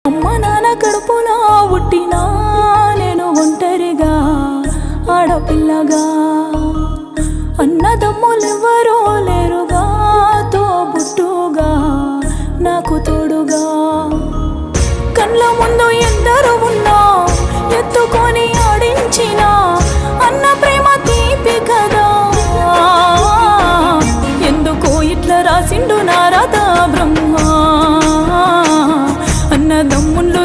అమ్మ నాన్న కడుపులా పుట్టినా నేను ఒంటరిగా ఆడపిల్లగా, అన్నదమ్ములెవ్వరూ లేరుగా, తోబుట్టుగా నాకు తోడుగా. కళ్ళ ముందు ఎందరూ ఉన్నా ఎత్తుకొని ఆడించిన అన్న ప్రేమ తీపి కదా. ఎందుకో ఇట్లా రాసిండు నారద బ్రహ్మ, అన్నదమ్ముళ్ళు